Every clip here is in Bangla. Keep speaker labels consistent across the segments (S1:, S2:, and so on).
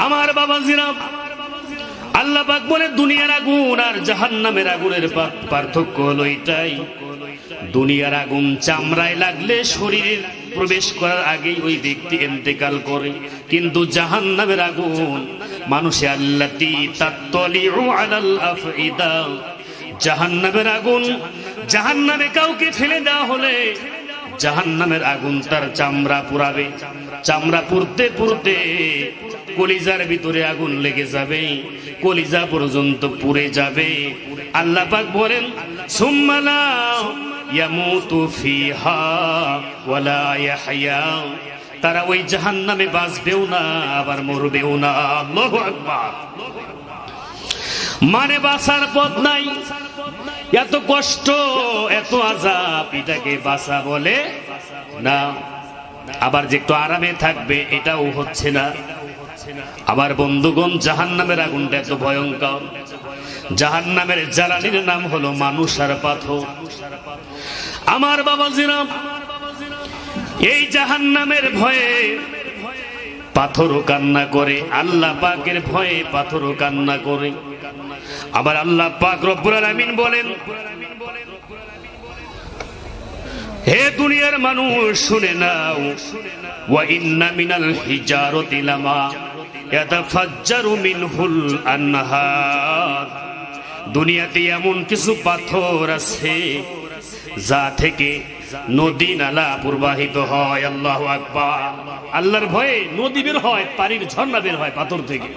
S1: আমার বাবাজিরা, আল্লাহ পাক বলে দুনিয়ার আগুন আর জাহান্নামের আগুনের পার্থক্য হলো এটাই, দুনিয়ার আগুন চামড়ায় লাগলে শরীরে প্রবেশ করার আগেই ওই ব্যক্তি ইন্তেকাল করে, কিন্তু জাহান্নামের আগুন মানুষে আল্লাতি তাত্তালিউ আলাল আফইদা, জাহান্নামের আগুন জাহান্নামে কাউকে ফেলে দেওয়া হলে জাহান্নামের আগুন তার চামড়া পুড়াবে, চামড়া পুড়তে পুড়তে কলিজার ভিতরে আগুন লেগে যাবে, কলিজা পর্যন্ত পুড়ে যাবে। আল্লাহ পাক বলেন সুম্মা লা ইয়ামুতু ফিহা ওয়ালা ইয়াহইয়া, তারা ওই জাহান্নামে বাঁচবেও না আবার মরবেও না। আল্লাহু আকবার। মানে বাঁচার পথ নাই, এত কষ্ট এত আযাব, এটাকে বাঁচা বলে না। আবার যে একটু আরামে থাকবে এটাও হচ্ছে না। আবার বন্ধুগণ, জাহান্নামের আগুনটা এত ভয়ঙ্কর, জাহান্নামের জ্বালানির নাম হলো মানুষ আর পাথর। আমার বাবাজিরা, এই জাহান্নামের ভয়ে পাথরও কান্না করে, আল্লাহ পাকের ভয়ে পাথরও কান্না করে। আবার আল্লাহ পাক রব্বুল আলামিন বলেন, হে দুনিয়ার মানুষ শুনে নাও, ওয়া ইন্না মিনাল হিজারতি লামা ইয়াতাফাজ্জারু মিনহুল আনহার, দুনিয়াতে এমন কিছু পাথর আছে যা থেকে নদী নালা প্রবাহিত হয়। আল্লাহু আকবার। আল্লাহর ভয়ে নদী বের হয়, পানির ঝর্ণা বের হয় পাথর থেকে।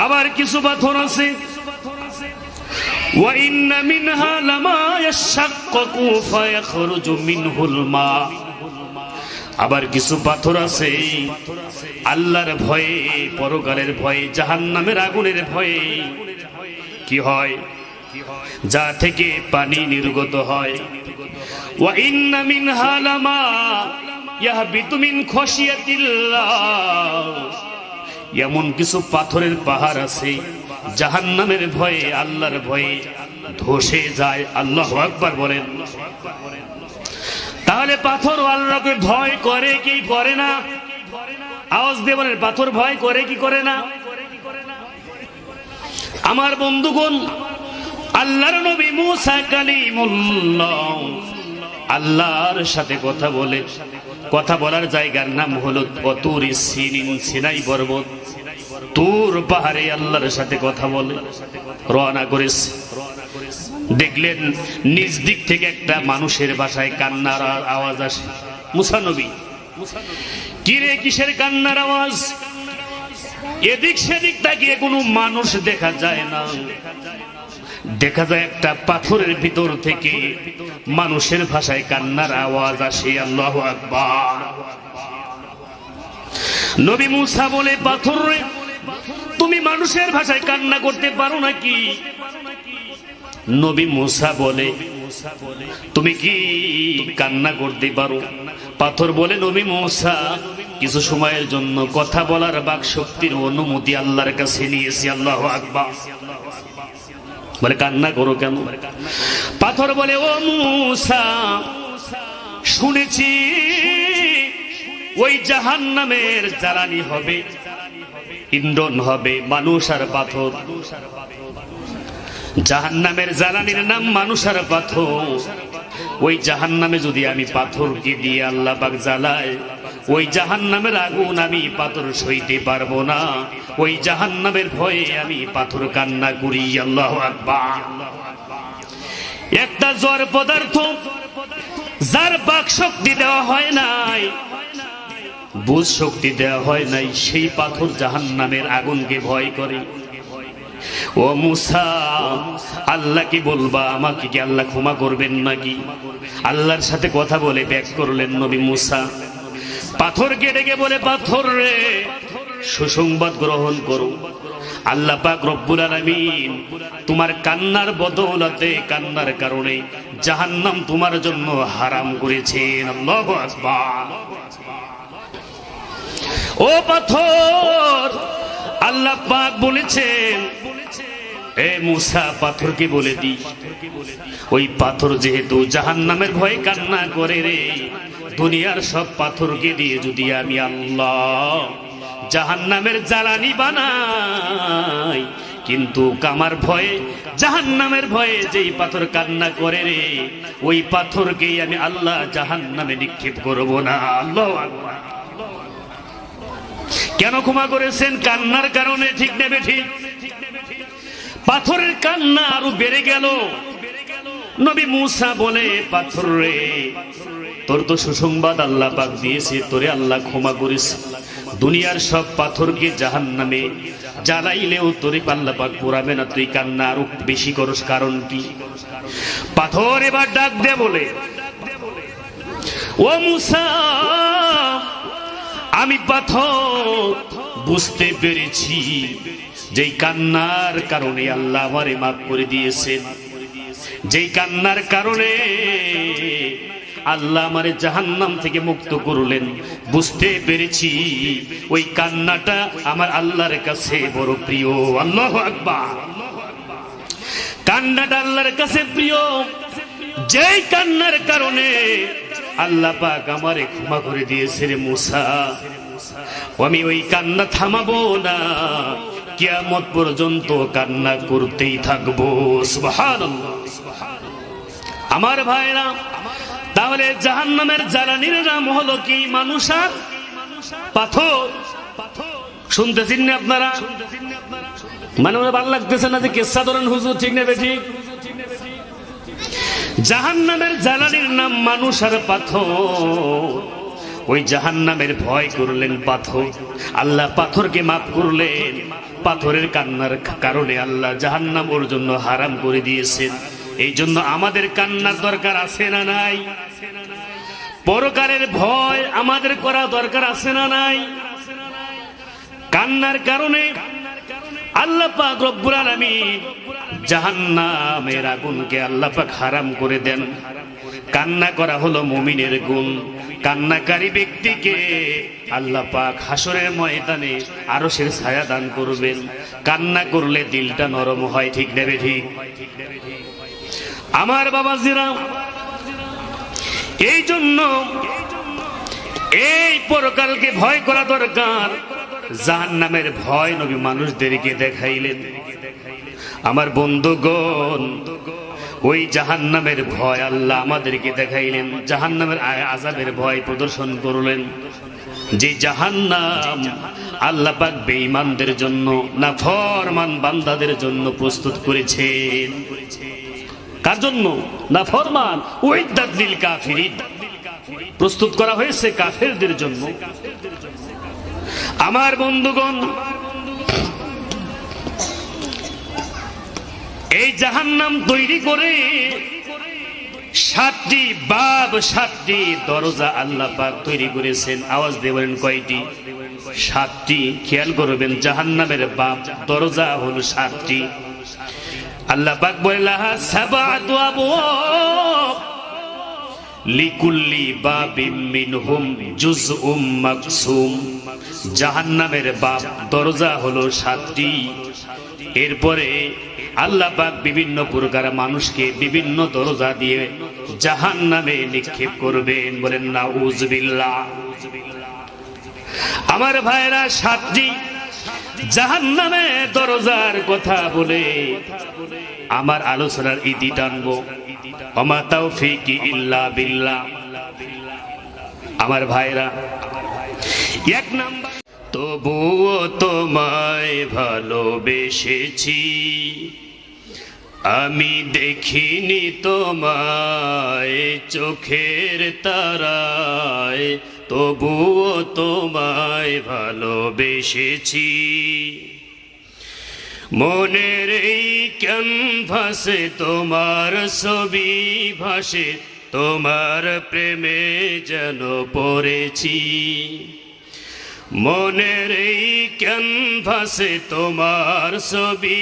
S1: আবার কিছু পাথর আছে ওয়া ইন্না মিনহা লামা ইয়াশাক্কাকু ফায়াখরুজু মিনহুল মা, আবার কিছু পাথর আছে আল্লাহর ভয়ে, পরকালের ভয়ে, জাহান্নামের আগুনের ভয়ে কি হয়, যা থেকে পানি নির্গত হয়। ওয়া ইন্না মিনহা লামা ইয়াহবিতু মিন খাশিয়াতিল্লাহ, এমন কিছু পাথরের পাহাড় আছে জাহান্নামের ভয়ে, আল্লাহর ভয়ে ধসে যায়। আল্লাহু আকবার বলেন। তাহলে পাথর আল্লাহকে ভয় করে কি করে না? আওয়াজ দিয়ে বলেন, পাথর ভয় করে কি করে না? আমার বন্ধুগণ, আল্লাহর নবী মুসা কালিমুল্লাহ আল্লাহর সাথে কথা বলে, কথা বলার জায়গার নাম হলো তুর সিনিন, সিনাই পর্বত, তুর পাহাড়ে আল্লাহর সাথে কথা বলে রওনা করেছে। দেখলেন নিজ দিক থেকে একটা মানুষের ভাষায় কান্নার আওয়াজ আসে। মুসা নবী, কিরে কিসের কান্নার আওয়াজ? এদিক সেদিক তাকিয়ে কোনো মানুষ দেখা যায় না, দেখা যায় একটা পাথরের ভিতর থেকে মানুষের ভাষায় কান্নার আওয়াজ আসে। আল্লাহু আকবার। নবী মুসা বলে, পাথর রে, তুমি মানুষের ভাষায় কান্না করতে পারো নাকি? নবী মুসা বলে, তুমি কি কান্না করতে পারো? পাথর বলে, নবী মুসা, কিছু সময়ের জন্য কথা বলার বাক শক্তির অনুমতি আল্লাহর কাছে নিয়েছি। আল্লাহু আকবার। বলে, কান্না করো কেন? পাথর বলে, ও মুসা, শুনেছি ওই জাহান্নামের জ্বালানি হবে, ইন্ধন হবে মানুষ আর পাথর। জাহান্নামের জ্বালানির নাম মানুষ আর পাথর। ওই জাহান্নামে যদি আমি পাথরকে দিয়ে আল্লাহ পাক জ্বালায়, ওই জাহান্নামের আগুন আমি পাথর সইতে পারবো না। ওই জাহান্নামের ভয়ে আমি পাথর কান্না করি। আল্লাহু আকবার। একটা জড় পদার্থ যার বাক শক্তি দেওয়া হয় নাই, বুঝ শক্তি দেওয়া হয় নাই, সেই পাথর জাহান্নামের আগুনকে ভয় করে। ও মুসা, আল্লাহ কি বলবা? আমাকে কি আল্লাহ ক্ষমা করবেন নাকি? আল্লাহর সাথে কথা বলে ব্যাক করলেন নবী মুসা। পাথরকে ডেকে বলে, পাথর রে, সুসংবাদ গ্রহণ করো। আল্লাহ পাক রব্বুল আলামিন তোমার কান্নার বদৌলতে, কান্নার কারণে জাহান্নাম তোমার জন্য হারাম করেছেন। আল্লাহু আকবার। ও পাথর, আল্লাহ পাক বলেছেন, এ মুসা, পাথরকে বলে দি, ওই পাথর যেহেতু জাহান্নামের ভয়ে কান্না করে রে, দুনিয়ার সব পাথরকে দিয়ে যদি আমি আল্লাহ জাহান্নামের জ্বালানি বানাই, কিন্তু আমার ভয়ে, জাহান্নামের ভয়ে যেই পাথর কান্না করে রে, ওই পাথরকেই আমি আল্লাহ জাহান্নামে নিক্ষেপ করব না। আল্লাহু আকবার। কেন ক্ষমা করেছেন? কান্নার কারণে, ঠিক নেবে ঠিক। পাথরের কান্না আরো বেড়ে গেল। নবী মূসা বলে, পাথর রে, তোর তো সুসংবাদ আল্লাহ পাক দিয়েছে, তোরে আল্লাহ ক্ষমা করেছে। দুনিয়ার সব পাথরকে জাহান্নামে জ্বালাইলেও তোরে আল্লাহ পাক পোড়াবে না, তুই কান্না আরো বেশি করস, কারণ কি? পাথর এবার ডাক দে বলে, ও মূসা, আমি পাথর বুঝতে পেরেছি যেই কান্নার কারণে আল্লাহ আমারে মাফ করে দিয়েছেন, যেই কান্নার কারণে আল্লাহ আমারে জাহান্নাম থেকে মুক্ত করলেন, বুঝতে পেরেছি ওই কান্নাটা আমার আল্লাহর কাছে বড় প্রিয়। আল্লাহু আকবার। কান্নাটা আল্লাহর কাছে প্রিয়, যেই কান্নার কারণে আল্লাহ পাক আমারে ক্ষমা করে দিয়েছে রে মূসা। আমি ওই কান্না থামাবো না, কিয়ামত পর্যন্ত কান্না করতেই থাকবো। সুবহানাল্লাহ। আমার ভাইরা, তাহলে জাহান্নামের জ্বালানির নাম হলো কি? মানুষ আর পাথর। শুনতেছেন না আপনারা? মানে ভালো লাগতেছে না যে কেসা ধরেন হুজুর, ঠিক নেবে ঠিক। জাহান্নামের জ্বালানির নাম মানুষ আর পাথর। ওই জাহান্নামের ভয় করলেন পাথর, আল্লাহ পাথরকে মাফ করলেন। পাথরের কান্নার কারণে আল্লাহ জাহান্নাম ওর জন্য হারাম করে দিয়েছেন। এই জন্য আমাদের কান্নার দরকার আছে না নাই? পরকালের ভয় আমাদের করা দরকার আছে না নাই? কান্নার কারণে আল্লাহ পাক রব্বুল আলামিন জাহান্নামের আগুনকে আল্লাহ পাক হারাম করে দেন। কান্না করা হলো মুমিনের গুণ। কান্নাকারী ব্যক্তিকে আল্লাহ পাক হাসরের ময়দানে আরশের ছায়া দান করবেন। কান্না করলে দিলটা নরম হয়, ঠিক নেবে ঠিক। আমার বাবাজিরা, এই জন্য এই পরকালকে ভয় করা দরকার। জাহান্নামের ভয় নবী মানুষদেরকে দেখাইলেন। আমার বন্ধুগণ, ওই জাহান্নামের ভয় আল্লাহ আমাদেরকে দেখাইলেন। জাহান্নামের আযাবের ভয় প্রদর্শন করলেন। যে জাহান্নাম আল্লাহ পাক বেঈমানদের জন্য, নাফরমান বান্দাদের জন্য প্রস্তুত করেছেন। কার জন্য? নাফরমান। উইদ্দাত লিল কাফিরিন, প্রস্তুত করা হয়েছে কাফেরদের জন্য। আমার বন্ধুগণ, এই জাহান্নাম তৈরি করে 7টি বাব, 7টি দরজা আল্লাহ পাক তৈরি করেছেন। আওয়াজ দিয়ে বলেন কয়টি? 7টি। খেয়াল করবেন, জাহান্নামের বাব, দরজা হলো 7টি। আল্লাহ পাক বলে, লাহা সাবআতু আবওয়াব লিকুল্লি বাবিম মিনহুম জুজউম মাকসুম। জাহান্নামের বাব, দরজা হলো 7টি। এরপরে আল্লাহ পাক বিভিন্ন প্রকার মানুষকে বিভিন্ন দরজা দিয়ে জাহান্নামে নিক্ষেপ করবেন। বলেন নাউযুবিল্লাহ। আমার ভাইরা, 7টি জাহান্নামে দরজার কথা বলে আমার আলোচনার ইতি টানবো। ওমা তাওফীকি ইল্লা বিল্লাহ। আমার ভাইরা, 1 নাম্বার, তবুও তোমায় ভালোবেসেছি, আমি দেখিনি তোমায় চোখের তারায়, তবুও তোমায় ভালোবেসেছি। মনের এই ক্যানভাসে তোমার ছবি ভাসে, তোমার প্রেমে যেন পড়েছি। মনের এই ক্যানভাসে তোমার ছবি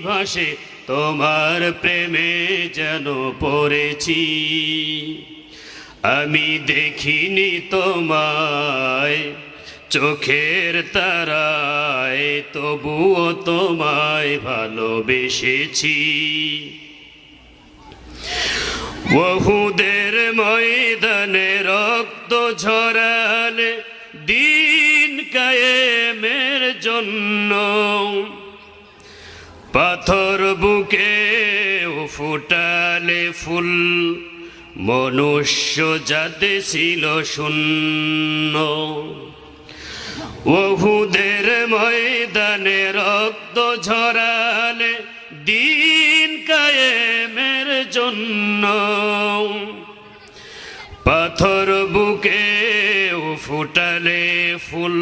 S1: ভাসে, তোমার প্রেমে যেন পড়েছি। আমি দেখিনি তোমায় চোখের তারায়, তবুও তোমায় ভালোবেসেছি। উহুদের ময়দানে রক্ত ঝরালে, দিন কায়েমে জন্য পাথর বুকে ফুটালে ফুল মনুষ্য জাতি ছিল শূন্য উহুদের ময়দানে রক্ত ঝরালে দিন কায়েমের জন্য পাথর বুকে ফুটালে ফুল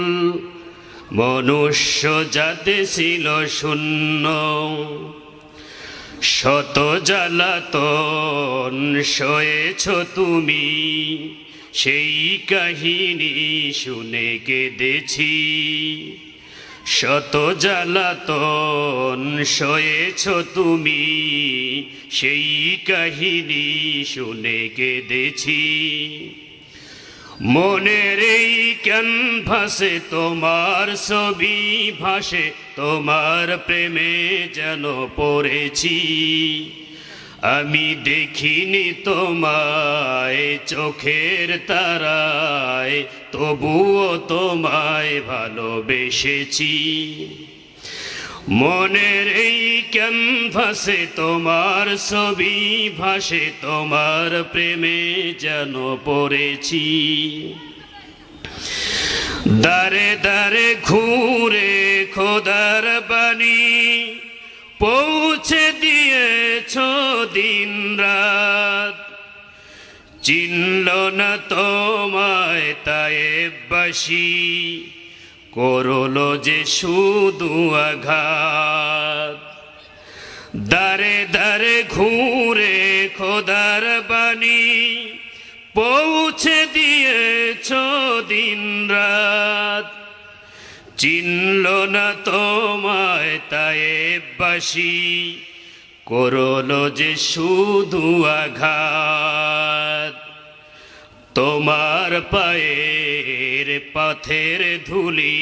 S1: মনুষ্য জাতি ছিল শূন্য শত জ্বালাতন সয়েছ তুমি সেই কাহিনী শুনে কেঁদেছি শত জ্বালাতন সয়েছ তুমি সেই কাহিনী শুনে কেঁদেছি মনের এই ক্যানভাসে তোমার ছবি ভাসে তোমার প্রেমে যেন পড়েছি আমি দেখিনি তোমায় চোখের তারায় তবুও তোমায় ভালোবেসেছি মনের এই ক্যানভাসে তোমার ছবি ভাসে তোমার প্রেমে যেন পড়েছি দারে দারে ঘুরে খোদার বাণী পৌঁছে দিয়েছ দিন রাত চিনল না তোমায় তায়েববাসী করলো যে শুধু আঘাত দারে দারে ঘুরে খোদার বাণী পৌঁছে দিয়েছ দিন রাত চিনল না তোমায় তায়েববাসী করলো যে শুধু আঘাত তোমার পায়ের পথের ধুলি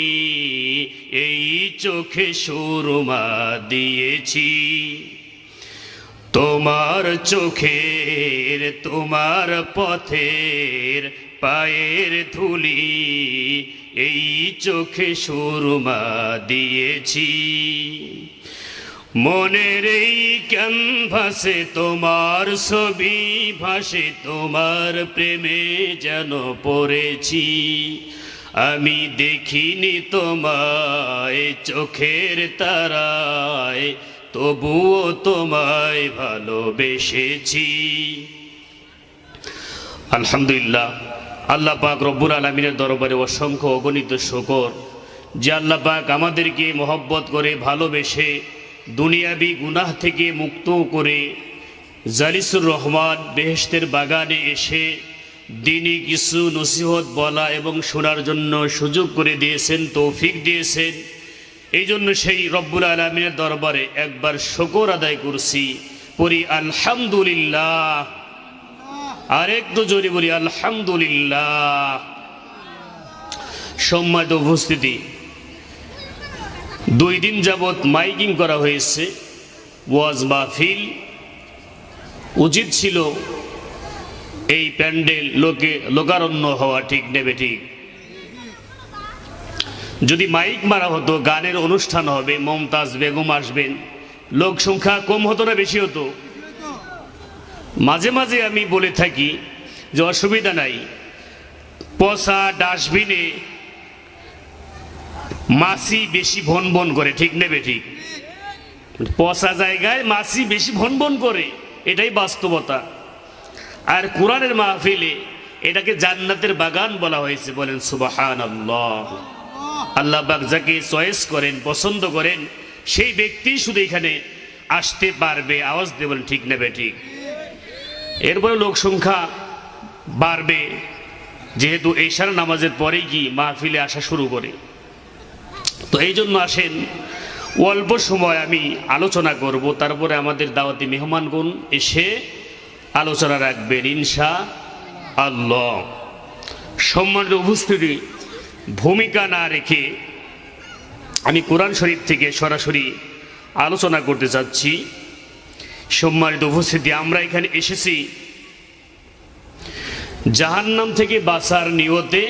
S1: এই চোখে সুরমা দিয়েছি তোমার চোখের তোমার পথের পায়ের ধুলি এই চোখে সুরমা দিয়েছি মনের এই ক্যানভাসে তোমার ছবি ভাসে তোমার প্রেমে যেন পড়েছি আমি দেখিনি তোমায় চোখের তারায় তবুও তোমায় ভালোবেসেছি আলহামদুলিল্লাহ আল্লাহ পাক রব্বুল আলামিনের দরবারে অসংখ্য অগণিত শুকর যে আল্লাহ পাক আমাদেরকে মহব্বত করে ভালোবেসে দুনিয়াবি গুনাহ থেকে মুক্ত করে জালিসুর রহমান বেহেশতের বাগানে এসে দিনী কিছু নসিহত বলা এবং শোনার জন্য সুযোগ করে দিয়েছেন তৌফিক দিয়েছেন এই জন্য সেই রব্বুল আলামিনের দরবারে একবার শুকর আদায় করছি পড়ি আলহামদুলিল্লাহ আর একটু জোরে বলি আলহামদুলিল্লাহ সম্মানিত উপস্থিতি 2 দিন যাবত মাইকিং করা হয়েছে ওয়াজ মাহফিল উচিত ছিল এই প্যান্ডেল লোকারণ্য হওয়া ঠিক নেবে ঠিক যদি মাইক মারা হতো গানের অনুষ্ঠান হবে মমতাজ বেগম আসবেন লোক সংখ্যা কম হতো না বেশি হতো মাঝে মাঝে আমি বলে থাকি যে অসুবিধা নাই পচা ডাস্টবিনে মাছি বেশি ভন ভন করে ঠিক নেবে ঠিক পচা জায়গায় মাছি বেশি ভন ভন করে এটাই বাস্তবতা আর কোরআনের মাহফিলে এটাকে জান্নাতের বাগান বলা হয়েছে বলেন সুবহানাল্লাহ আল্লাহ পাক যাকে চয়েস করেন পছন্দ করেন সেই ব্যক্তি শুধু এখানে আসতে পারবে আওয়াজ দিয়ে বলেন ঠিক নেবে ঠিক এরপরে লোক সংখ্যা বাড়বে যেহেতু ঈশার নামাজের পরেই কি মাহফিলে আসা শুরু করে তো এই জন্য আসেন অল্প সময় আমি আলোচনা করব তারপরে আমাদের দাওয়াতি মেহমানগণ এসে আলোচনা রাখবেন ইনশাআল্লাহ সম্মানিত উপস্থিতি ভূমিকা না রেখে আমি কোরআন শরীফ থেকে সরাসরি আলোচনা করতে যাচ্ছি সম্মানিত উপস্থিতি আমরা এখানে এসেছি জাহান্নাম থেকে বাঁচার নিয়তে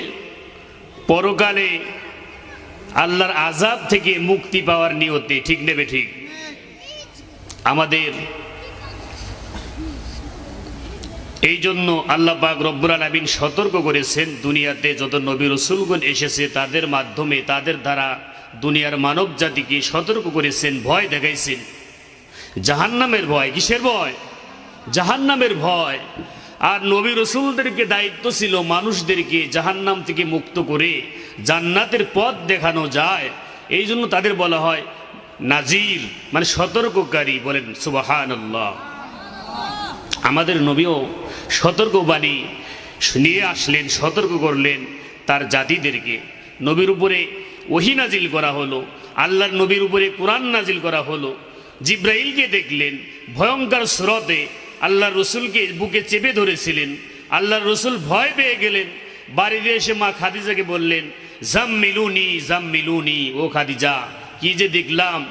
S1: পরকালে আল্লাহর আযাব থেকে মুক্তি পাওয়ার নিয়তে, ঠিক নেবে ঠিক। আমাদের এই জন্য আল্লাহ পাক রব্বুল আলামিন সতর্ক করেছেন, দুনিয়াতে যত নবী রাসূলগণ এসেছে তাদের মাধ্যমে, তাদের দ্বারা দুনিয়ার মানব জাতিকে সতর্ক করেছেন, ভয় দেখাইছেন। জাহান্নামের ভয়। কিসের ভয়? জাহান্নামের ভয়। আর নবী রাসূলদেরকে দায়িত্ব ছিল মানুষদেরকে জাহান্নাম থেকে মুক্ত করে জান্নাতের পথ দেখানো যায়, এই জন্য তাদের বলা হয় নাজির, মানে সতর্ককারী। বলেন সুবহানাল্লাহ। আমাদের নবীও সতর্কবাণী নিয়ে আসলেন, সতর্ক করলেন তার জাতিদেরকে। নবীর উপরে ওহী নাজিল করা হলো, আল্লাহর নবীর উপরে কোরআন নাজিল করা হলো। জিব্রাইলকে দেখলেন ভয়ঙ্কর স্রোতে, আল্লাহর রসুলকে বুকে চেপে ধরেছিলেন। আল্লাহর রসুল ভয় পেয়ে গেলেন, বাড়িতে এসে মা খাদিজাকে বললেন, জাম্মিলুনি জাম্মিলুনি, ও খাদিজা কি যে দেখলাম,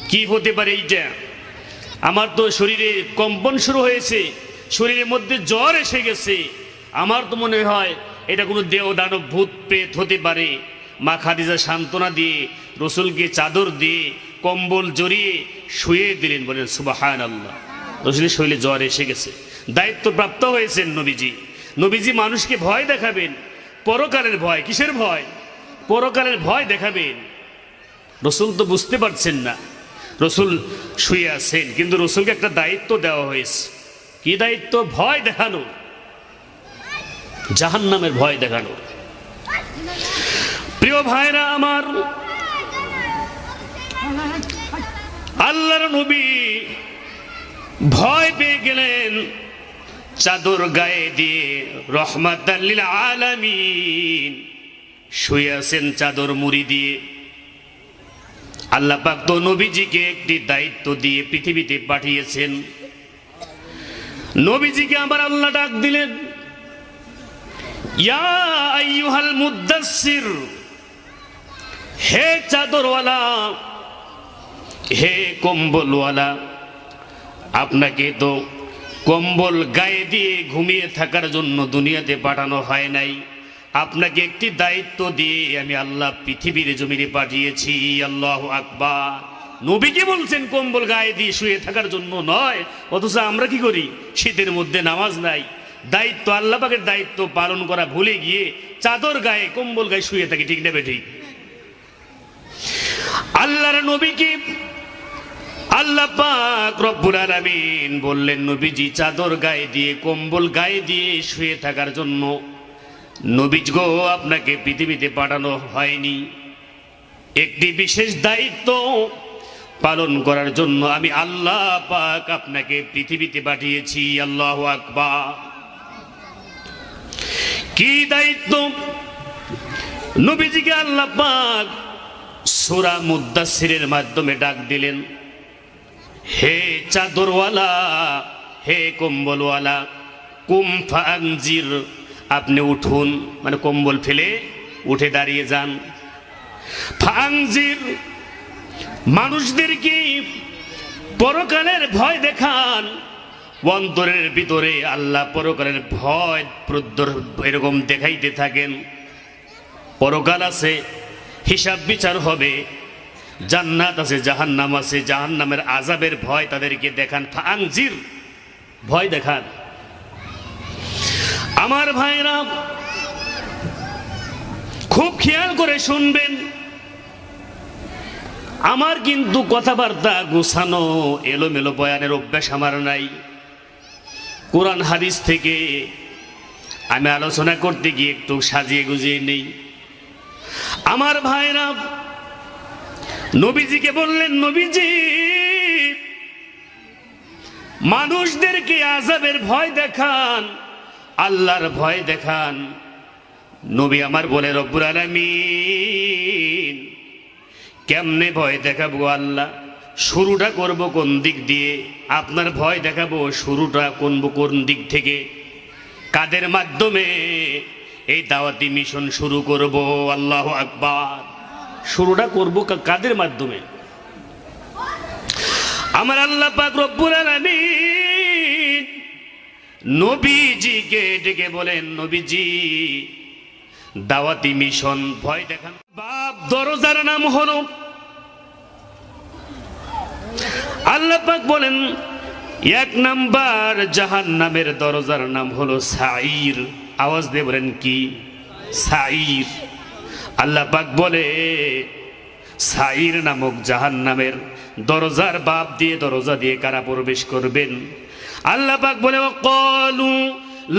S1: কি হতে পারে এইটা? আমার তো শরীরে কম্পন শুরু হয়েছে, শরীরের মধ্যে জ্বর এসে গেছে, আমার তো মনে হয় এটা কোনো দেহ দানব ভূত প্রেত হতে পারে। মা খাদিজা সান্ত্বনা দিয়ে রসুলকে চাদর দিয়ে কম্বল জড়িয়ে শুয়ে দিলেন। বলেন সুবহানাল্লাহ। রসুলের শরীরে জ্বর এসে গেছে, দায়িত্বপ্রাপ্ত হয়েছেন নবীজি। নবীজি মানুষকে ভয় দেখাবেন, পরকালের ভয়। কিসের ভয়? পরকালের ভয় দেখাবেন। রসুল তো বুঝতে পারছেন না, রসুল শুয়ে আছেন, কিন্তু রসুলকে একটা দায়িত্ব দেওয়া হয়েছে। কি দায়িত্ব? ভয় দেখানো, জাহান্নামের ভয় দেখানো। প্রিয় ভাইরা আমার, আল্লাহর নবী ভয় পেয়ে গেলেন, চাদর গায়ে দিয়ে রহমাতাল লিল আলামিন শুয়ে আছেন চাদর মুড়ি দিয়ে। আল্লাহ পাক তো নবীজিকে একটি দায়িত্ব দিয়ে পৃথিবীতে পাঠিয়েছেন। নবীজিকে আবার আল্লাহ ডাক দিলেন, ইয়া আইয়ুহাল মুদ্দাসসির, হে চাদরওয়ালা, হে কম্বলওয়ালা, আপনাকে তো কম্বল গায়ে দিয়ে ঘুমিয়ে থাকার জন্য দুনিয়াতে পাঠানো হয় নাই, আপনাকে একটি দায়িত্ব দিয়ে আমি আল্লাহ পৃথিবীর জমিনে পাঠিয়েছি। আল্লাহু আকবার। নবীকে বলছেন কম্বল গায়ে দিয়ে শুয়ে থাকার জন্য নয়, অথচ আমরা কি করি? শীতের মধ্যে নামাজ নাই, দায়িত্ব আল্লাহ পাকের দায়িত্ব পালন করা ভুলে গিয়ে চাদর গায়ে কম্বল গায়ে শুয়ে থাকি, ঠিক নেবে ঠিক। আল্লাহর নবীকে আল্লাহ পাক রব্বুল আলামিন বললেন, নবীজি চাদর গায়ে দিয়ে কম্বল গায়ে দিয়ে শুয়ে থাকার জন্য নবীজি গো আপনাকে পৃথিবীতে পাঠানো হয়নি, একটি বিশেষ দায়িত্ব পালন করার জন্য আমি আল্লাহ পাক আপনাকে পৃথিবীতে পাঠিয়েছি। আল্লাহু আকবার। কি দায়িত্ব? নবীজিকে আল্লাহ পাক সূরা মুদ্দাসসিরের মাধ্যমে ডাক দিলেন, হে চাদরওয়ালা, হে কম্বলওয়ালা, কুম ফাআনজির, আপনি উঠুন, মানে কম্বল ফেলে উঠে দাঁড়িয়ে যান। ফাআনজির, মানুষদেরকে পরকালের ভয় দেখান। অন্তরের ভিতরে আল্লাহ পরকালের ভয় এরকম দেখাইতে থাকেন। পরকাল আছে, হিসাব বিচার হবে, জান্নাত আছে, জাহান্নাম আছে, জাহান্নামের আযাবের ভয় তাদেরকে দেখান। ফাআনজির, ভয় দেখান। আমার ভাইরা খুব খেয়াল করে শুনবেন, আমার কিন্তু কথাবার্তা গোছানো এলোমেলো বয়ানের অভ্যাস আমার নাই। কোরআন হাদিস থেকে আমি আলোচনা করতে গিয়ে একটু সাজিয়ে গুজিয়ে নেই। আমার ভাইরা নবীজিকে বললেন, নবীজি মানুষদেরকে আযাবের ভয় দেখান, আল্লাহর ভয় দেখান। নবী আমার বলে, রব্বুল আলামিন কেমনে ভয় দেখাবো আল্লাহ? শুরুটা করব কোন দিক দিয়ে? আপনার ভয় দেখাবো শুরুটা কোন দিক থেকে? কাদের মাধ্যমে এই দাওয়াতি মিশন শুরু করব? আল্লাহু আকবার। শুরুটা করব কাদের মাধ্যমে? আমার আল্লাহ পাক রব্বুল আলামিন নবীজিকে ডেকে বলেন, নবীজি দাওয়াতি মিশন ভয় দেখান। বাপ দরজার নাম হলো, আল্লাহ পাক বলেন 1 নাম্বার জাহান্নামের দরজার নাম হলো সাঈর। আওয়াজ দিয়ে বলেন কি? সাঈর। আল্লাহ পাক বলে সাঈর নামক জাহান্নামের দরজার বাব দিয়ে, দরজা দিয়ে কারা প্রবেশ করবেন? আল্লাহ পাক বলে ক্বালু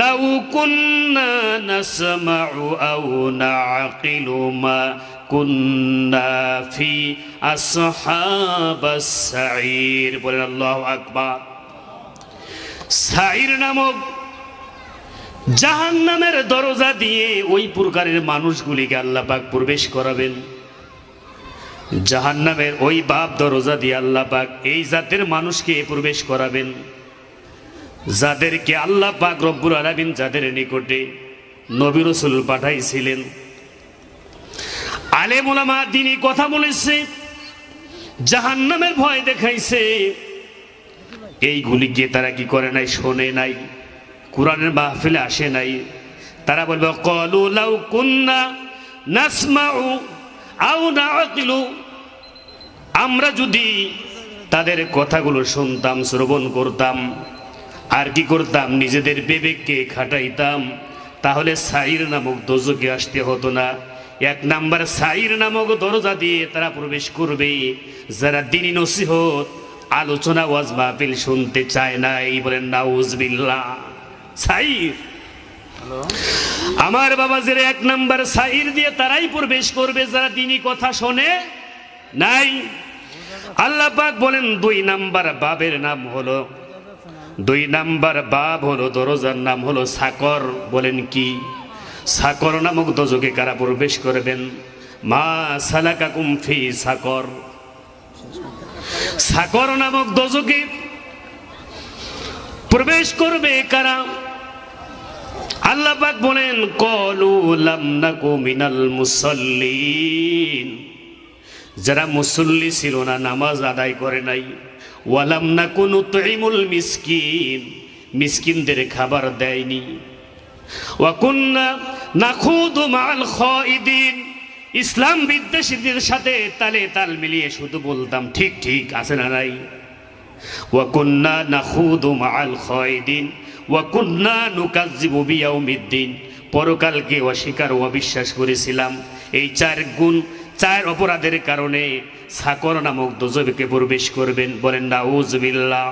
S1: লাউ কুন্না নাসমাউ আও নাআকিলু মা কুন্না ফি আসহাবাস সাঈর। বলেন আল্লাহু আকবার। সাঈর নামক জাহান্নামের দরজা দিয়ে ওই প্রকারের মানুষগুলিকে আল্লাহ পাক প্রবেশ করাবেন। জাহান্নামের ওই বাব দরজা দিয়ে আল্লাহ পাক এই জাতের মানুষকে প্রবেশ করাবেন, যাদেরকে আল্লাহ পাক রব্বুল আলামিন যাদের নিকটে নবী রাসূল পাঠাইছিলেন, আলেম ওলামা দ্বীনি কথা বলেছে, জাহান্নামের ভয় দেখাইছে, এইগুলিকে তারা কি করে নাই? শোনে নাই, কোরআনের মাহফিলে আসে নাই। তারা বলবে ক্বালু লাউ কুন্না নাসমাউ আও নাআকিলু, আমরা যদি তাদের কথাগুলো শুনতাম, শ্রবণ করতাম, আর কি করতাম? নিজেদের বিবেককে খাটাইতাম, তাহলে সাঈর নামক দোজখে আসতে হতো না। 1 নাম্বার সাঈর নামক দরজা দিয়ে তারা প্রবেশ করবে যারা দ্বীনি নসিহত, আলোচনা, ওয়াজ মাহফিল শুনতে চায় না। এই বলেন নাউজুবিল্লাহ। সাঈর। আমার বাবাজিরা 1 নাম্বার সাঈর দিয়ে তারাই প্রবেশ করবে যারা দ্বীনি কথা শোনে নাই। আল্লাহ পাক বলেন 2 নাম্বার বাবের নাম হলো, 2 নাম্বার বাব হলো, দরজার নাম হলো সাকর। বলেন কি? সাকর নামক দোজখে কারা প্রবেশ করবেন? মা সালাকাকুম ফি সাকর। সাকর নামক দোজখে প্রবেশ করবে কারা? আল্লাহ পাক বলেন ক্বালু লাম নাকু মিনাল মুসাল্লিন, যারা মুসল্লি ছিল না, নামাজ আদায় করে নাই। ওয়ালাম নাকু নুতঈমুল মিসকিন, মিসকিনদের খাবার দেয়নি। ওয়া কুন্না নাখুদু মাআল খাইদিন, ইসলাম বিদ্বেষীদের সাথে তালে তাল মিলিয়ে শুধু বলতাম ঠিক ঠিক, আছে না নাই? ওয়া কুন্না নাখুদু মাআল খাইদিন ওয়া কুন্না নুকাজ্জিবু বিয়াউমিদ্দিন, পরকালকে অস্বীকার ও অবিশ্বাস করেছিলাম। এই 4 গুণ, 4 অপরাধের কারণে সাকর নামক দোজখে প্রবেশ করবেন। বলেন নাউজুবিল্লাহ।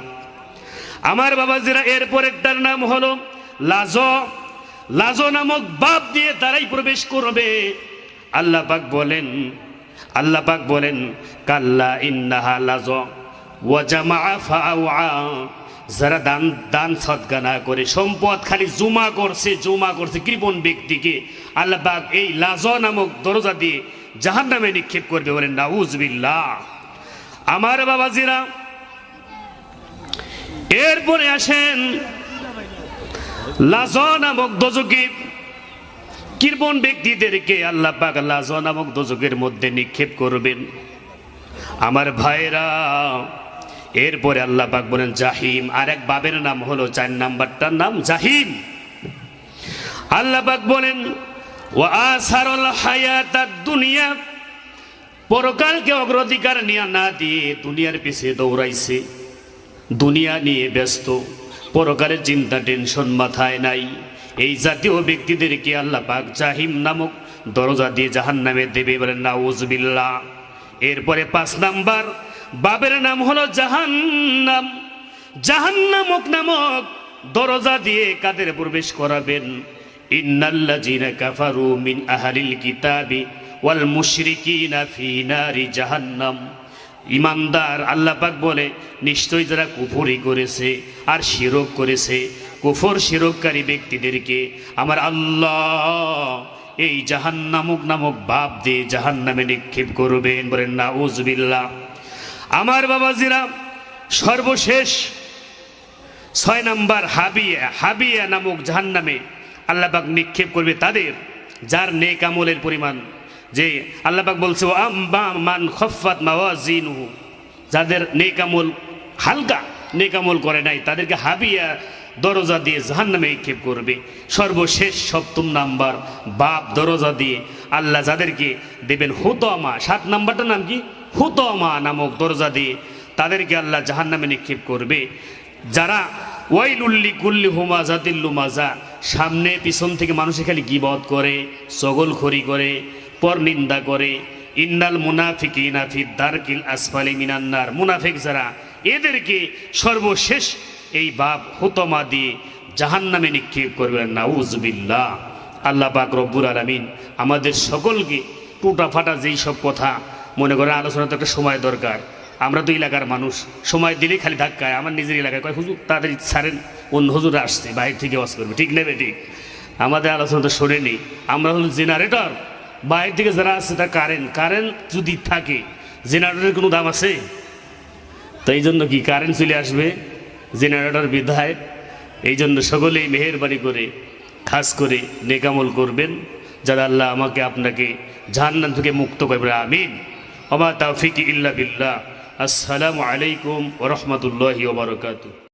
S1: আমার বাবাজিরা, এরপর একটার নাম হলো লাজ। লাজ নামক বাব দিয়ে তারাই প্রবেশ করবে। আল্লাহ পাক বলেন কাল্লা ইন্নাহা লাজ ওয়া জামাআ ফাআওয়া, যারা দান সদকা না করে, সম্পদ খালি জমা করছে কৃপণ ব্যক্তিকে আল্লাহ পাক এই লাজ নামক দরজা দিয়ে জাহান্নামে নিক্ষেপ করবে। বলেন নাউজুবিল্লাহ। আমার বাবাজিরা, এরপরে আসেন লাজ নামক দোজখে কৃপণ ব্যক্তিদেরকে আল্লাহ পাক লাজ নামক দোজখের মধ্যে নিক্ষেপ করবেন। আমার ভাইরা, এরপরে আল্লাহ পাক বলেন জাহিম। আর এক বাবের নাম হলো, 4 নাম্বারটার নাম জাহিম। আল্লাহ পাক বলেন ওয়া আসারুল হায়াতাদ দুনিয়া, পরকালকে অগ্রাধিকার না দিয়ে দুনিয়ার পিছে দৌড়াইছে, দুনিয়া নিয়ে ব্যস্ত, পরকালের চিন্তা টেনশন মাথায় নাই। এই জাতীয় ব্যক্তিদেরকে আল্লাহ পাক জাহিম নামক দরজা দিয়ে জাহান্নামে দেবে। বলেন নাউজুবিল্লাহ। এরপরে 5 নাম্বার বাবের নাম হলো জাহান্নাম। জাহান্নামক নামক দরজা দিয়ে কাদের প্রবেশ করাবেন? ইন্নাল্লাযীনা কাফারু মিন আহলিল কিতাবি ওয়াল মুশরিকিনা ফি নারি জাহান্নাম। ইমানদার, আল্লাহ পাক বলে নিশ্চয়ই যারা কুফরি করেছে আর শিরক করেছে, কুফর শিরককারী ব্যক্তিদেরকে আমার আল্লাহ এই জাহান্নামক নামক বাব দিয়ে জাহান্নামে নিক্ষেপ করবেন। বলেন নাউজুবিল্লাহ। আমার বাবাজিরা, সর্বশেষ 6 নাম্বার হাবিয়া নামক জাহান্নামে আল্লাহ পাক নিক্ষেপ করবে তাদের যার নেক আমলের পরিমাণ, যে আল্লাহ পাক বলছে ও আম্মা মান খাফফাত মাওয়াজিনুহু, যাদের নেক আমল হালকা, নেক আমল করে নাই, তাদেরকে হাবিয়া দরজা দিয়ে জাহান্নামে নিক্ষেপ করবে। সর্বশেষ 7 নাম্বার বাব দরজা দিয়ে আল্লাহ যাদেরকে দেবেন হুতমা, 7 নাম্বারটার নাম কি, হুতমা নামক দরজা দিয়ে তাদেরকে আল্লাহ জাহান্নামে নিক্ষেপ করবে। যারা ওয়াইলুল্লি কুল্লি হুমাজাতিল লুমাজা, সামনে পিছন থেকে মানুষে খালি গীবত করে, চগলখড়ি করে, পরনিন্দা করে। ইন্নাল মুনাফিকিনা ফি দারকিল আসফালি মিনান নার, মুনাফিক যারা এদেরকে সর্বশেষ এই বাপ হুতমা দিয়ে জাহান্নামে নিক্ষেপ করবেন। নাউজুবিল্লাহ। আল্লাহ পাক রব্বুল আলামিন আমাদের সকলকে টুটা ফাটা যেই সব কথা মনে করে আলোচনা তো একটা সময় দরকার। আমরা তো এলাকার মানুষ, সময় দিলেই খালি ধাক্কায়। আমার নিজের এলাকায় কয় হুজুর তাড়াতাড়ি ছাড়েন, অন্য হুজুর আসছে বাইরে থেকে ওয়াজ করবে, ঠিক নেবে ঠিক। আমাদের আলোচনা তো শোনেনি, আমরা হলো জেনারেটর। বাইরে থেকে যারা আছে তা কারেন্ট যদি থাকে, জেনারেটরের কোনো দাম আছে? তো এই জন্য কি কারেন্ট চলে আসবে, জেনারেটর বিধায়। এই জন্য সকলেই মেহেরবানি করে খাস করে নেকামল করবেন, যারা আল্লাহ আমাকে আপনাকে জাহান্নাম থেকে মুক্ত করবে। আমিন। ওয়া মা তাওফিকি ইল্লা বিল্লাহ। আসসালামু আলাইকুম ওয়া রাহমাতুল্লাহি ওয়া বারাকাতুহু।